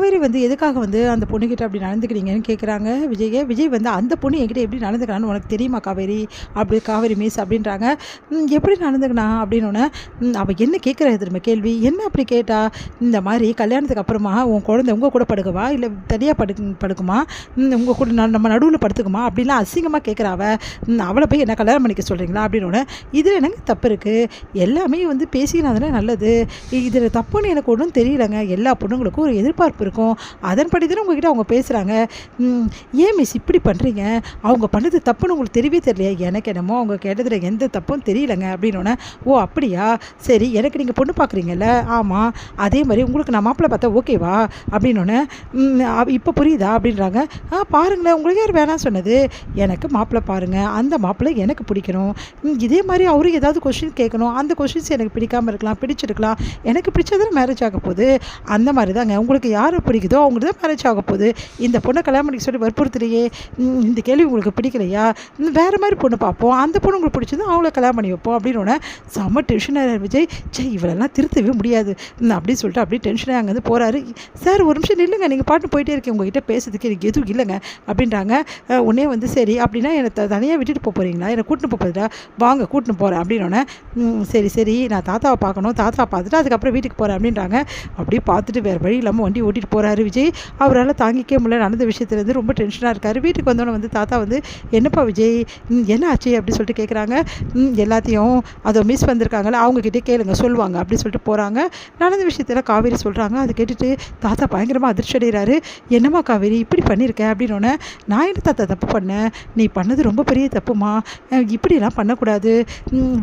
காவேரி வந்து எதுக்காக வந்து அந்த பொண்ணுக்கிட்ட அப்படி நடந்துக்கிறீங்கன்னு கேட்குறாங்க விஜயை. விஜய் வந்து அந்த பொண்ணு என்கிட்ட எப்படி நடந்துக்கிறான்னு உனக்கு தெரியுமா காவேரி அப்படி காவேரி மிஸ் அப்படின்றாங்க. எப்படி நடந்துக்கணா அப்படின்னோடனே அவள் என்ன கேட்குற திரும்ப கேள்வி என்ன அப்படி கேட்டா இந்த மாதிரி கல்யாணத்துக்கு அப்புறமா உன் குழந்தை உங்கள் கூட படுக்கவா இல்லை தனியாக படுக்குமா உங்கள் கூட நம்ம நடுவில் படுத்துக்குமா அப்படின்லாம் அசிங்கமாக கேட்குறாவ. அவளை போய் என்ன கல்யாணம் பண்ணிக்க சொல்கிறீங்களா அப்படின்னோடனே இதில் எனக்கு தப்பு இருக்குது எல்லாமே வந்து பேசினாதானே நல்லது இதில் தப்புன்னு எனக்கு ஒன்றும் தெரியலைங்க. எல்லா பொண்ணுங்களுக்கும் ஒரு எதிர்பார்ப்பு இருக்கும் அதன்படி தானே உங்ககிட்ட அவங்க பேசுகிறாங்க. ஏன் மிஸ் இப்படி பண்ணுறீங்க அவங்க பண்ணது தப்புன்னு உங்களுக்கு தெரியவே தெரியலையா எனக்கு என்னமோ அவங்க கேட்டதில் எந்த தப்பும் தெரியலைங்க அப்படின்னோடனே ஓ அப்படியா சரி எனக்கு நீங்கள் பொண்ணு பார்க்குறீங்கல்ல ஆமாம் அதே மாதிரி உங்களுக்கு நான் மாப்பிள்ளை பார்த்தா ஓகேவா அப்படின்னோடனே இப்போ புரியுதா அப்படின்றாங்க. பாருங்களேன் உங்களுக்கு யார் வேணாம் சொன்னது எனக்கு மாப்பிள்ளை பாருங்கள் அந்த மாப்பிள்ளை எனக்கு பிடிக்கணும் இதே மாதிரி அவரும் ஏதாவது கொஷின் கேட்கணும் அந்த கொஷின்ஸ் எனக்கு பிடிக்காமல் இருக்கலாம் பிடிச்சிருக்கலாம் எனக்கு பிடிச்சதில் மேரேஜ் ஆக போகுது அந்த மாதிரி தாங்க உங்களுக்கு யாரை பிடிக்குதோ அவங்களுக்கு தான் மேரேஜ் ஆக போகுது இந்த பொண்ணை கல்யாணம் பண்ணிக்க சொல்லி வற்புறுத்துலையே இந்த கேள்வி உங்களுக்கு பிடிக்கலையா வேறு மாதிரி பொண்ணு பார்ப்போம் அந்த பொண்ணு உங்களுக்கு பிடிச்சது அவங்கள கல்யாணம் பண்ணி வைப்போம் அப்படின்னோடனே செம்ம டென்ஷனாக விஜய் இவளெல்லாம் திருத்தவே முடியாது அப்படின்னு சொல்லிட்டு அப்படியே டென்ஷனாக அங்கேருந்து போகிறாரு. சார் ஒரு நிமிஷம் நில்லுங்க நீங்கள் பாட்டு போயிட்டே இருக்கேன் உங்ககிட்ட பேசுறதுக்கு எனக்கு எதுவும் இல்லைங்க அப்படின்றாங்க. உடனே வந்து சரி அப்படின்னா என்னை தனியாக விட்டுட்டு போகிறீங்களா என்னை கூட்டின்னு போகிறதா வாங்க கூட்டின்னு போகிறேன் அப்படின்னோடனே சரி நான் தாத்தாவை பார்க்கணும் தாத்தாவை பார்த்துட்டு அதுக்கப்புறம் வீட்டுக்கு போகிறேன் அப்படின்றாங்க. அப்படியே பார்த்துட்டு வேறு வழி இல்லாமல் வண்டி ஓட்டிகிட்டு போகிறாரு விஜய். அவரால் தாங்கிக்கவே முடியல நடந்த விஷயத்துலேருந்து ரொம்ப டென்ஷனாக இருக்கார். வீட்டுக்கு வந்தோன்னே வந்து தாத்தா வந்து என்னப்பா விஜய் என்ன ஆச்சு அப்படின்னு சொல்லிட்டு கேட்குறாங்க. எல்லாத்தையும் அதை மிஸ் வந்திருக்காங்களே அவங்கக்கிட்டே கேளுங்க சொல்லுவாங்க அப்படின்னு சொல்லிட்டு போகிறாங்க. நடந்த விஷயத்தில் காவேரி சொல்கிறாங்க. அதை கேட்டுட்டு தாத்தா பயங்கரமாக அதிர்ச்சி அடைகிறாரு. என்னம்மா காவேரி இப்படி பண்ணியிருக்க அப்படின்னோடனே நான் என்ன தாத்தா தப்பு பண்ணேன் நீ பண்ணது ரொம்ப பெரிய தப்புமா இப்படிலாம் பண்ணக்கூடாது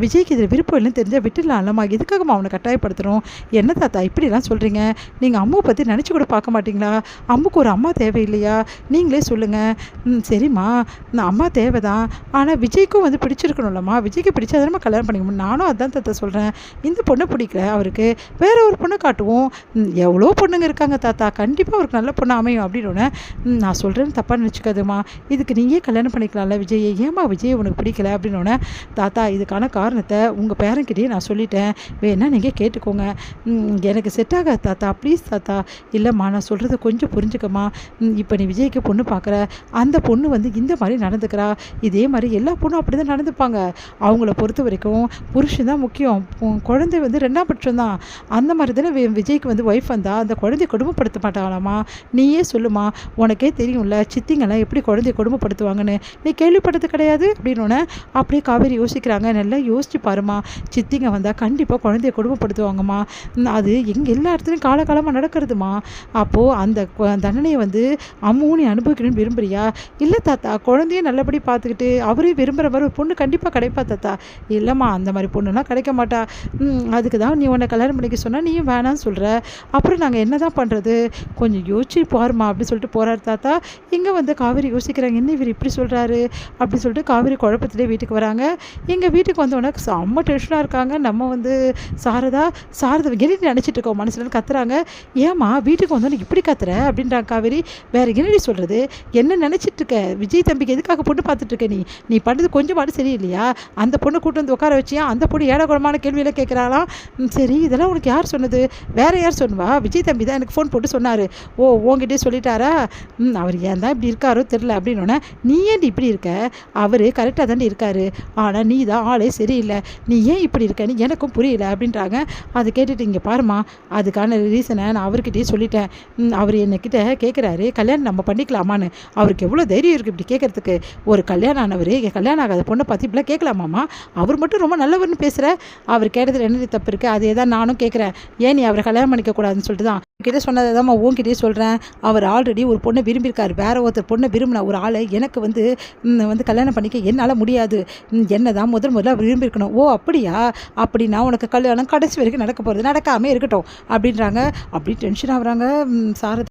விஜய்க்கு இதில் விருப்பம் இல்லைன்னு தெரிஞ்சால் விட்டுடலாம்லம்மா எதுக்காகம்மா அவனை கட்டாயப்படுத்துகிறோம் என்ன தாத்தா இப்படிலாம் சொல்கிறீங்க நீங்கள் அம்மாவை பற்றி நினச்சி கூட பார்க்க மாட்டிங்களா அம்முக்கு ஒரு அம்மா தேவை இல்லையா நீங்களே சொல்லுங்கள். சரிம்மா நான் அம்மா தேவை தான் ஆனால் விஜய்க்கும் வந்து பிடிச்சிருக்கணும்லம்மா விஜய்க்கு பிடிச்சாதானம்மா கல்யாணம் பண்ணிக்க முடியும் நானும் அதுதான் தாத்தா சொல்கிறேன் இந்த பொண்ணை பிடிக்கல அவருக்கு வேற ஒரு பொண்ணை காட்டுவோம் எவ்வளோ பொண்ணுங்க இருக்காங்க தாத்தா கண்டிப்பாக அவருக்கு நல்ல பொண்ணு அமையும் அப்படின்னோடனே நான் சொல்கிறேன்னு தப்பாக நினச்சிக்காதுமா இதுக்கு நீயே கல்யாணம் பண்ணிக்கலாம்ல விஜய் ஏமா விஜய் உனக்கு பிடிக்கல அப்படின்னோடனே தாத்தா இதுக்கான காரணத்தை உங்கள் பேரண்ட்கிட்டயே நான் சொல்லிட்டேன் வேணா நீங்கள் கேட்டுக்கோங்க எனக்கு செட் ஆகாது தாத்தா ப்ளீஸ் தாத்தா இல்லைம்மா நான் சொல்கிறத கொஞ்சம் புரிஞ்சுக்கம்மா இப்போ நீ விஜய்க்கு பொண்ணு பார்க்குற அந்த பொண்ணு வந்து இந்த மாதிரி நடந்துக்கிறா இதே மாதிரி எல்லா பொண்ணும் அப்படி தான் நடந்துப்பாங்க அவங்கள பொறுத்த வரைக்கும் புருஷன் தான் முக்கியம் குழந்தை வந்து ரெண்டாம் பட்சம் தான் அந்த மாதிரி தானே விஜய்க்கு வந்து ஒய்ஃப் வந்தால் அந்த குழந்தைய கொடுமைப்படுத்த மாட்டாங்களாம்மா நீயே சொல்லுமா உனக்கே தெரியும்ல சித்திங்கெல்லாம் எப்படி குழந்தைய கொடுமைப்படுத்துவாங்கன்னு நீ கேள்விப்பட்டது கிடையாது அப்படின்னோடனே அப்படியே காவேரி யோசிக்கிறாங்க நல்லா யோசிச்சு பாருமா சித்திங்க வந்தால் கண்டிப்பாக குழந்தைய கொடுமைப்படுத்துவாங்கம்மா அது எல்லா இடத்துலையும் காலகாலமாக நடக்கிறதுமா அப்போது அந்த தண்டனையை வந்து அம்மும் நீ அனுபவிக்கணும்னு விரும்புறியா இல்லை தாத்தா குழந்தைய நல்லபடி பார்த்துக்கிட்டு அவரே விரும்புகிற மாதிரி ஒரு பொண்ணு கண்டிப்பாக கிடைப்பா தாத்தா இல்லைம்மா அந்த மாதிரி பொண்ணுலாம் கிடைக்க மாட்டா அதுக்கு தான் நீ உன்னை கல்யாணம் பண்ணிக்க சொன்னால் நீயும் வேணான்னு சொல்கிற அப்புறம் நாங்கள் என்ன தான் பண்ணுறது கொஞ்சம் யோசிச்சு பாருமா அப்படின்னு சொல்லிட்டு போகிறார் தாத்தா. இங்கே வந்து காவேரி யோசிக்கிறாங்க என்ன இவர் இப்படி சொல்கிறாரு அப்படின்னு சொல்லிட்டு காவேரி குழப்பத்திலே வீட்டுக்கு வராங்க. எங்கள் வீட்டுக்கு வந்தோடனே செம்ம டென்ஷனாக இருக்காங்க. நம்ம வந்து சாரதா என்னடி நினச்சிட்டு இருக்கோம் மனசுலன்னு கத்துறாங்க. ஏம்மா வீட்டுக்கு வந்தோடனே இப்படி கத்துற அப்படின்றாங்க காவேரி. வேறு என்னடி சொல்கிறது என்ன நினச்சிட்டு இருக்க விஜய் தம்பிக்கு எதுக்காக பொண்ணு பார்த்துட்டு இருக்க நீ பண்ணுறது கொஞ்சம் மாடு சரியில்லையா அந்த பொண்ணு கூட்டு வந்து உட்கார வச்சியா அந்த பொண்ணு ஏடகுறமான கேள்வியெல்லாம் கேட்குறாளாம். சரி இதெல்லாம் உனக்கு யார் சொன்னது வேறு யார் சொன்னுவா விஜய் தம்பி தான் எனக்கு ஃபோன் போட்டு சொன்னார். ஓ உங்ககிட்டே சொல்லிட்டாரா அவர் ஏன் தான் இப்படி இருக்காரோ தெரில அப்படின்னோடனே நீ ஏன் இப்படி இருக்க அவர் கரெக்டாக தானே இருக்காரு ஆனால் நீ தான் ஆளே சரியில்லை நீ ஏன் இப்படி இருக்கன்னு எனக்கும் புரியல அப்படின்றாங்க. அது கேட்டுட்டு இங்கே பாருமா அதுக்கான ரீசனை நான் அவர்கிட்டயே சொல்லிட்டேன். அவர் என்கிட்ட கேட்குறாரு கல்யாணம் நம்ம பண்ணிக்கலாமான்னு அவருக்கு எவ்வளோ தைரியம் இருக்குது இப்படி கேட்குறதுக்கு ஒரு கல்யாணம் ஆனவர் கல்யாணம் ஆகாத பொண்ணை பற்றி இப்படிலாம் கேட்கலாமாம்மா அவர் மட்டும் ரொம்ப நல்லவர்னு பேசுகிற அவர் கேட்டதில் என்ன தப்பு இருக்குது அதே தான் நானும் கேட்குறேன் ஏன் நீ அவரை கல்யாணம் பண்ணிக்கக்கூடாதுன்னு சொல்லிட்டு தான் கிட்டே சொன்னதை தான் உன்கிட்டே சொல்கிறேன். அவர் ஆல்ரெடி ஒரு பொண்ணை விரும்பியிருக்காரு வேறு ஒருத்தர் பொண்ணை விரும்பின ஒரு ஆளை எனக்கு வந்து கல்யாணம் பண்ணிக்க என்னால் முடியாது என்ன தான் முதல்ல விரும்பியிருக்கணும். ஓ அப்படியா அப்படின்னா உனக்கு கல்யாணம் கடைசி வரைக்கும் நடக்க போகிறது நடக்காமல் இருக்கட்டும் அப்படின்றாங்க. அப்படி டென்ஷன் ஆகுறாங்க சாரதா.